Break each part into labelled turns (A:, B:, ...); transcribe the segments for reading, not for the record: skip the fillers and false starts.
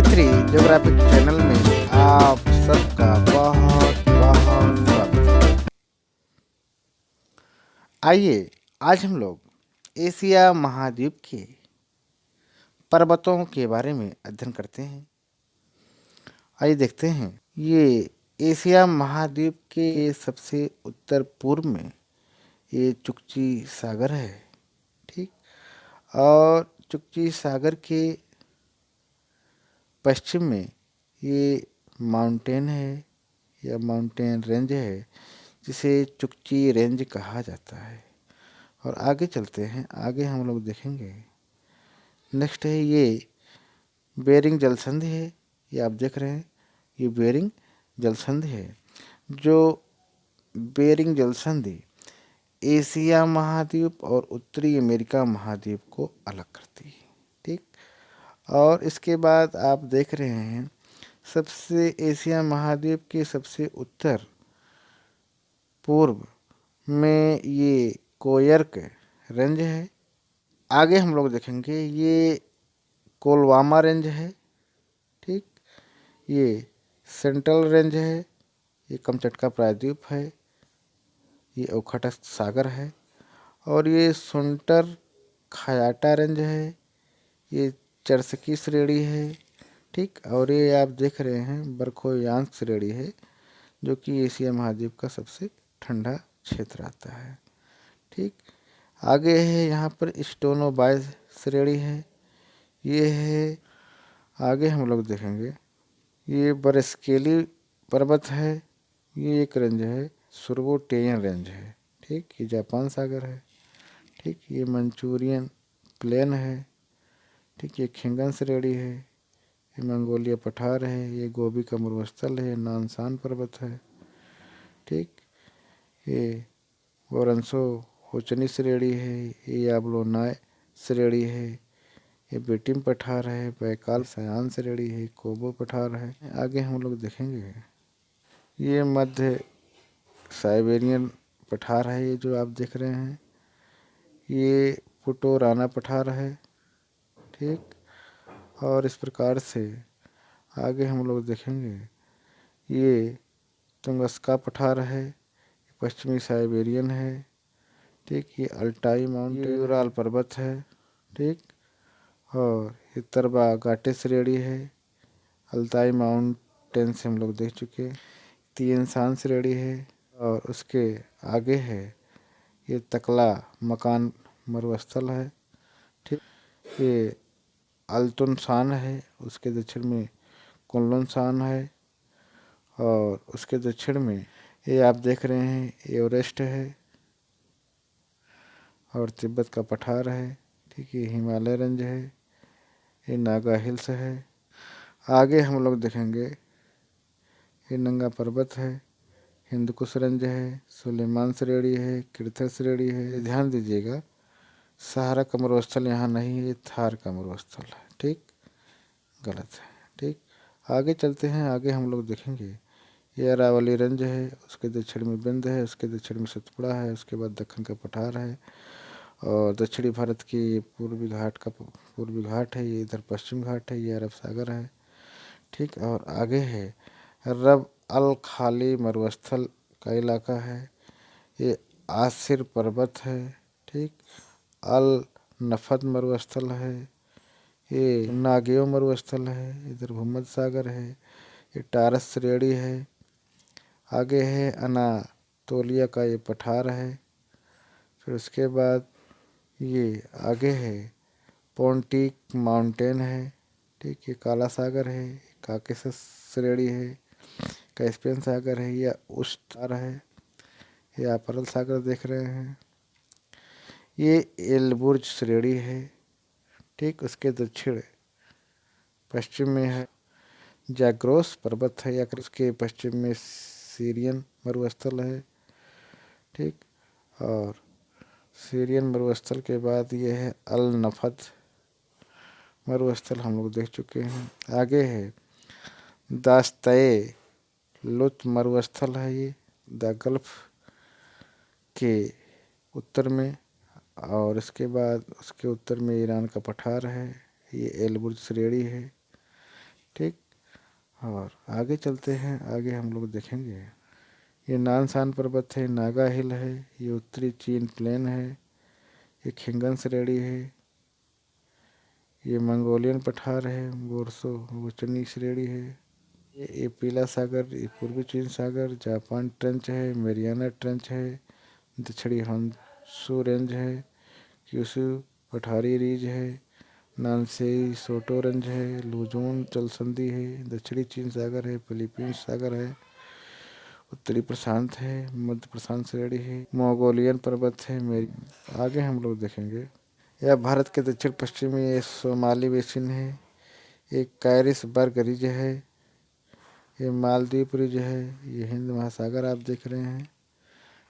A: Gayatri geographic channel में आप सबका बहुत बहुत स्वागत है। आइए आज हम लोग एशिया महाद्वीप के पर्वतों के बारे में अध्ययन करते हैं। आइए देखते हैं। ये एशिया महाद्वीप के सबसे उत्तर पूर्व में ये चुकची सागर है, ठीक। और चुकची सागर के पश्चिम में ये माउंटेन है या माउंटेन रेंज है, जिसे चुकची रेंज कहा जाता है। और आगे चलते हैं, आगे हम लोग देखेंगे। नेक्स्ट है ये बेरिंग जलसंधि है, ये आप देख रहे हैं, ये बेरिंग जलसंधि है। जो बेरिंग जलसंधि एशिया महाद्वीप और उत्तरी अमेरिका महाद्वीप को अलग करती है, ठीक। और इसके बाद आप देख रहे हैं सबसे एशिया महाद्वीप के सबसे उत्तर पूर्व में ये कोयर्क रेंज है। आगे हम लोग देखेंगे ये कोलवामा रेंज है, ठीक। ये सेंट्रल रेंज है, ये कमचटका प्रायद्वीप है, ये ओखटक सागर है। और ये सुंटर खयाटा रेंज है, ये चरसकी श्रेणी है, ठीक। और ये आप देख रहे हैं बरखोयांक श्रेणी है, जो कि एशिया महाद्वीप का सबसे ठंडा क्षेत्र आता है, ठीक। आगे है यहाँ पर स्टोनोबाय श्रेणी है, ये है। आगे हम लोग देखेंगे ये बरस्केली पर्वत है, ये एक रेंज है, सुरवोटेयन रेंज है, ठीक। ये जापान सागर है, ठीक। ये मंचूरियन प्लेन है, ठीक। ये खिंगन श्रेणी है, ये मंगोलिया पठार है, ये गोबी का मरुस्थल है, नानसान पर्वत है, ठीक। ये वोरंसो होचनी श्रेणी है, ये याबलोनाय श्रेणी है, ये बेटिम पठार है, बैकाल सयान श्रेणी है, कोबो पठार है। आगे हम लोग देखेंगे ये मध्य साइबेरियन पठार है, ये जो आप देख रहे हैं, ये पुटोराना पठार है, ठीक। और इस प्रकार से आगे हम लोग देखेंगे ये तुंगस्का पठार है, पश्चिमी साइबेरियन है, ठीक। ये अल्टाई माउंटेन यूराल पर्वत है, ठीक। और ये तरबा घाटे श्रेणी है, अल्ताई माउंटेन से हम लोग देख चुके। तिएनशान श्रेणी है, और उसके आगे है ये तकला मकान मरुस्थल है, ठीक। ये अल्तुनशान है, उसके दक्षिण में कुनलुनशान है, और उसके दक्षिण में ये आप देख रहे हैं एवरेस्ट है, और तिब्बत का पठार है, ठीक। ये हिमालय रेंज है, ये नागा हिल्स है। आगे हम लोग देखेंगे ये नंगा पर्वत है, हिंदकुश रेंज है, सुलेमान श्रेणी है, किर्थर श्रेणी है। ध्यान दीजिएगा, सहारा का मरुस्थल यहाँ नहीं है, ये थार का मरुस्थल है, ठीक। गलत है, ठीक। आगे चलते हैं, आगे हम लोग देखेंगे ये अरावली रेंज है, उसके दक्षिण में बिंद है, उसके दक्षिण में सतपुड़ा है, उसके बाद दक्कन का पठार है। और दक्षिणी भारत की पूर्वी घाट है, ये इधर पश्चिम घाट है, ये अरब सागर है, ठीक। और आगे है रब अल खाली मरुस्थल का इलाका है, ये आसिर पर्वत है, ठीक। अल नफद मरुस्थल है, ये नागियो मरुस्थल है, इधर भूमध्य सागर है, ये टारस श्रेणी है। आगे है अनातोलिया का ये पठार है। फिर उसके बाद ये आगे है पोंटिक माउंटेन है, ठीक। ये काला सागर है, काकेशस श्रेणी है, कैस्पियन सागर है, या उस्तार है, ये आप अरल सागर देख रहे हैं। ये एलबुर्ज श्रेणी है, ठीक। उसके दक्षिण पश्चिम में है जैग्रोस पर्वत है, या उसके पश्चिम में सीरियन मरुस्थल है, ठीक। और सीरियन मरुस्थल के बाद ये है अल नफद मरुस्थल, हम लोग देख चुके हैं। आगे है दास्तए लुत मरुस्थल है, ये द गल्फ के उत्तर में। और इसके बाद उसके उत्तर में ईरान का पठार है, ये एलबुर्ज श्रेणी है। ठीक। और आगे चलते हैं, आगे हम लोग देखेंगे ये नानसान पर्वत है, नागा हिल है, ये उत्तरी चीन प्लेन है, ये खिंगन श्रेणी है, ये मंगोलियन पठार है, बोर्सो वोचनी श्रेणी है, ये पीला सागर, ये पूर्वी चीन सागर, जापान ट्रेंच है, मेरियाना ट्रेंच है, दक्षिणी होन्शू रेंज है, क्यूशू पठारी रीज है, नानसेई सोटो रेंज है, लुजोन जलसंधि है, दक्षिणी चीन सागर है, फिलीपींस सागर है, उत्तरी प्रशांत है, मध्य प्रशांत श्रेणी है, मंगोलियन पर्वत है। मेरी आगे हम लोग देखेंगे यह भारत के दक्षिण पश्चिमी ये सोमाली बेसिन है, एक कैरिस बर्ग रिज है, ये मालदीव रिज है, ये हिंद महासागर आप देख रहे हैं।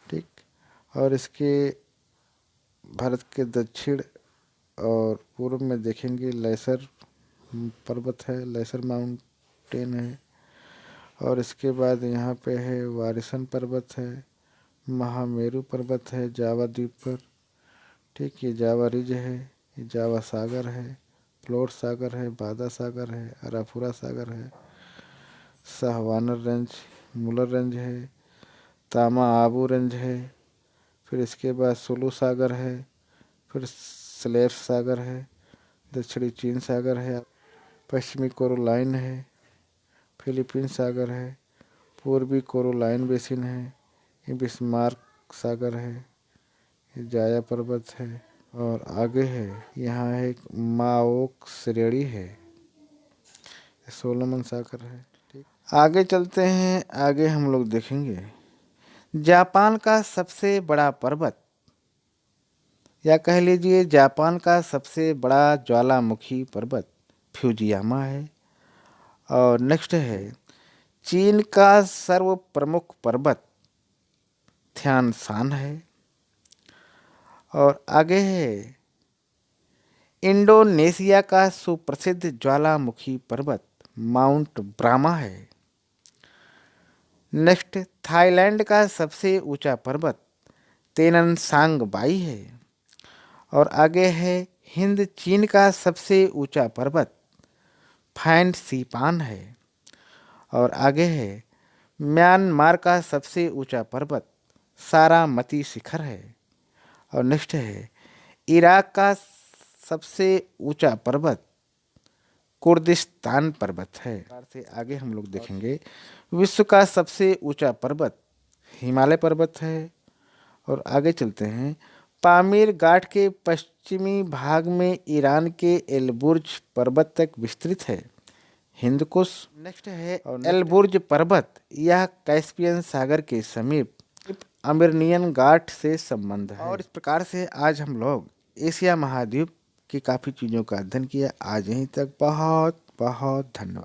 A: ठीक। और इसके भारत के दक्षिण और पूर्व में देखेंगे लेसर पर्वत है, लेसर माउंटेन है। और इसके बाद यहाँ पे है वारिसन पर्वत है, महामेरु पर्वत है जावा द्वीप पर। ठीक। ये जावा रिज है, ये जावा सागर है, प्लोट सागर है, बादा सागर है, अराफुरा सागर है, शाहवानर रेंज, मुलर रेंज है, तामा आबू रेंज है। फिर इसके बाद सुलू सागर है, फिर स्लेट सागर है, दक्षिणी चीन सागर है, पश्चिमी कोरोलाइन है, फिलीपींस सागर है, पूर्वी कोरोलाइन बेसिन है, ये बिस्मार्क सागर है, ये जाया पर्वत है। और आगे है यहाँ एक माओक श्रेणी है, सोलोमन सागर है। ठीक। आगे चलते हैं, आगे हम लोग देखेंगे जापान का सबसे बड़ा पर्वत, या कह लीजिए जापान का सबसे बड़ा ज्वालामुखी पर्वत फ्यूजियामा है। और नेक्स्ट है चीन का सर्व प्रमुख पर्वत थ्यानशान है। और आगे है इंडोनेशिया का सुप्रसिद्ध ज्वालामुखी पर्वत माउंट ब्रामा है। नेक्स्ट थाईलैंड का सबसे ऊंचा पर्वत तेननसांग बाई है। और आगे है हिंद चीन का सबसे ऊंचा पर्वत फैन सीपान है। और आगे है म्यांमार का सबसे ऊंचा पर्वत सारामती शिखर है। और नेक्स्ट है इराक का सबसे ऊंचा पर्वत कुर्दिस्तान पर्वत है। से आगे हम लोग देखेंगे विश्व का सबसे ऊंचा पर्वत हिमालय पर्वत है। और आगे चलते हैं पामीर घाट के पश्चिमी भाग में ईरान के एलबुर्ज पर्वत तक विस्तृत है हिंदकुश। नेक्स्ट है एलबुर्ज पर्वत, यह कैस्पियन सागर के समीप आर्मेनियन घाट से संबंध है। और इस प्रकार से आज हम लोग एशिया महाद्वीप की काफ़ी चीज़ों का अध्ययन किया। आज यहीं तक, बहुत बहुत धन्यवाद।